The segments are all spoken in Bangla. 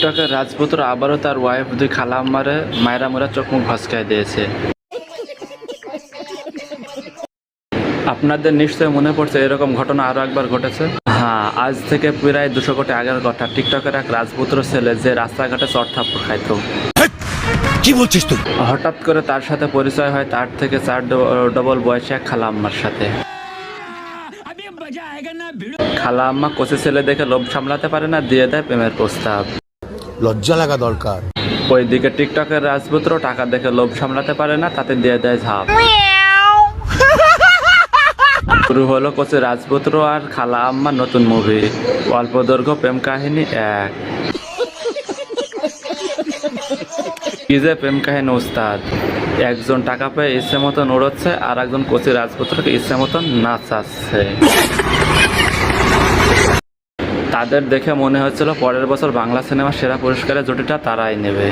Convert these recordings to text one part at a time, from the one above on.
টিকটকের রাজপুত্র আবারও তার ওয়াইফ দুই খালাম্মারে মায়েরা মোরা চোখ মুখ ভসকায় দিয়েছে। আপনাদের নিশ্চয়ই মনে পড়ছে এরকম ঘটনা আরো একবার ঘটেছে। হ্যাঁ, আজ থেকে প্রায় 200 কোটি আগের কথা। টিকটকের এক রাজপুত্র ছেলে যে রাস্তাঘাটে চড়থাপ্পড় খাইতো। কি বলছিস তুই? হঠাৎ করে তার সাথে পরিচয় হয় তার থেকে 4 ডবল বয়সী এক খালাম্মার সাথে। খালাম্মা কচি ছেলে দেখে লোভ সামলাতে পারে না, দিয়ে দেয় প্রেমের প্রস্তাব। লজ্জা লাগা দরকার। ওইদিকে টিকটকের রাজপুত্র টাকা দেখে লোভ সামলাতে পারে না, তাতে দিয়ে দেয় ঝাঁপ। শুরু হলো কচি রাজপুত্র আর খালা আম্মার নতুন মুভি, অল্প দৈর্ঘ্য প্রেম কাহিনী 1। কি যে প্রেম কাহিনী উস্তাদ! একজন টাকা পেয়ে ইচ্ছে মতন উড়োচ্ছে, আর একজন কচি রাজপুত্রকে ইচ্ছে মতন নাচাচ্ছে। তাদের দেখে মনে হচ্ছিল পরের বছর বাংলা সিনেমার সেরা পুরস্কারের জুটিটা তারাই নেবে।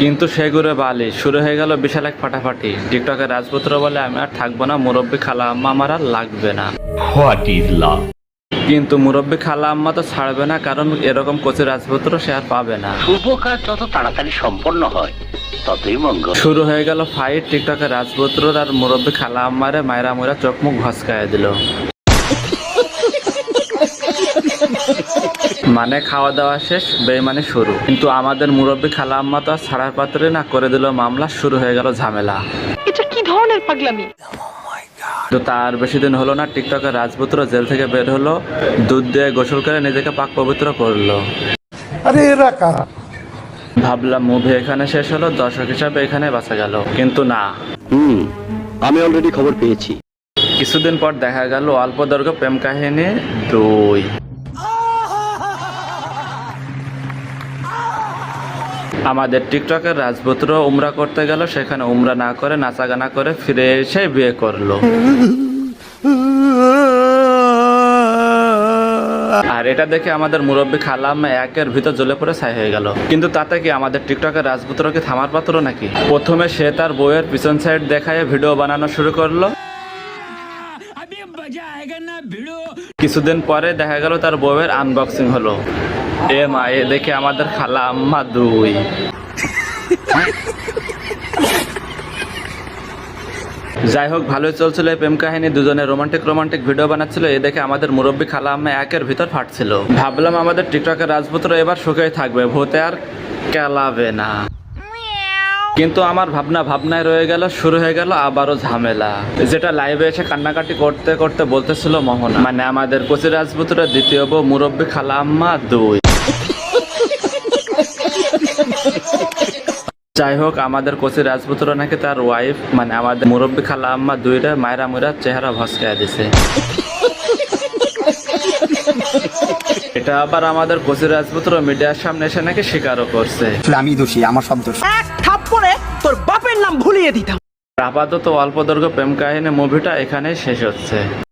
কিন্তু সেগুলো বালি, শুরু হয়ে গেল বিশাল এক ফাটাফাটি। টিকটকের রাজপুত্র বলে, আমি আর থাকবো না, মুরব্বী খালা আম্মা আমার আর লাগবে না। কিন্তু মুরব্বী খালা আম্মা তো ছাড়বে না, কারণ এরকম কচি রাজপুত্র সে আর পাবে না। শুভ কাজ যত তাড়াতাড়ি সম্পন্ন হয় ততই মঙ্গল। শুরু হয়ে গেল ফাইট। টিকটকের রাজপুত্র আর মুরব্বী খালা আম্মারে মায়েরা মোরা চোখ মুখ ভসকায় দিল। মানে খাওয়া দাওয়া শেষ, বেইমানি শুরু। কিন্তু আমাদের মুরব্বী খালা আম্মা তো আর ছাড়ার পাত্রে না, করে দিল মামলা। শুরু হয়ে গেল ঝামেলা। এটা কি ধরনের পাগলামি! তো তার বেশি দিন হলো না, টিকটকের রাজপুত্র জেল থেকে বের হলো, দুধ দিয়ে গোসল করে নিজেকে পাক পবিত্র করলো। ভাবলাম মুভি এখানে শেষ হলো, দর্শক হিসাবে এখানে বাঁচা গেল, কিন্তু না। আমি অলরেডি খবর পেয়েছি। কিছুদিন পর দেখা গেল অল্প দৈর্ঘ্য প্রেম কাহিনী 2। আমাদের টিকটকের রাজপুত্র উমরা করতে গেল, সেখানে উমরা না করে নাচা গানা করে ফিরে এসে বিয়ে করলো। আর এটা দেখে আমাদের মুরব্বী খালাম একের ভিতর জ্বলে পড়ে ছাই হয়ে গেল। কিন্তু তাতে কি আমাদের টিকটকের রাজপুত্রকে থামার পাত্র নাকি? প্রথমে সে তার বউয়ের পিছন সাইড দেখায় ভিডিও বানানো শুরু করলো। কিছুদিন পরে দেখা গেল তার বউয়ের আনবক্সিং হলো। এ মা, এ দেখে আমাদের খালা আম্মা 2। যাই হোক, ভালোই চলছিল এই প্রেম কাহিনী। দুজনে রোমান্টিক ভিডিও বানাচ্ছিল। এ দেখে আমাদের মুরব্বী খালা আম্মা একের ভিতর ফাটছিল। ভাবলাম আমাদের টিকটকের রাজপুত্র এবার সুখেই থাকবে, ভূতে আর কেলাবে না। কিন্তু আমার ভাবনায় রয়ে গেল। শুরু হয়ে গেল আবারও ঝামেলা, যেটা লাইভে এসে কান্নাকাটি করতে করতে বলতেছিল মোহনা, মানে আমাদের কচি রাজপুত্রের দ্বিতীয় বউ মুরব্বী খালা আম্মা 2। যাই হোক, আমাদের কচি রাজপুত্র নাকি তার ওয়াইফ, মানে আমাদের মুরব্বী খালা আম্মা 2 মায়েরা মুরা চেহারা ভসকায় দিছে। এটা আবার আমাদের কচি রাজপুত্র মিডিয়ার সামনে এসে নাকি স্বীকারও করছে। আমি দোষী, আমার সব দোষ। এক থাপ্পড়ে তোর বাপের নাম ভুলিয়ে দিতাম। আপাতত অল্প দৈর্ঘ্য প্রেম কাহিনী মুভিটা এখানেই শেষ হচ্ছে।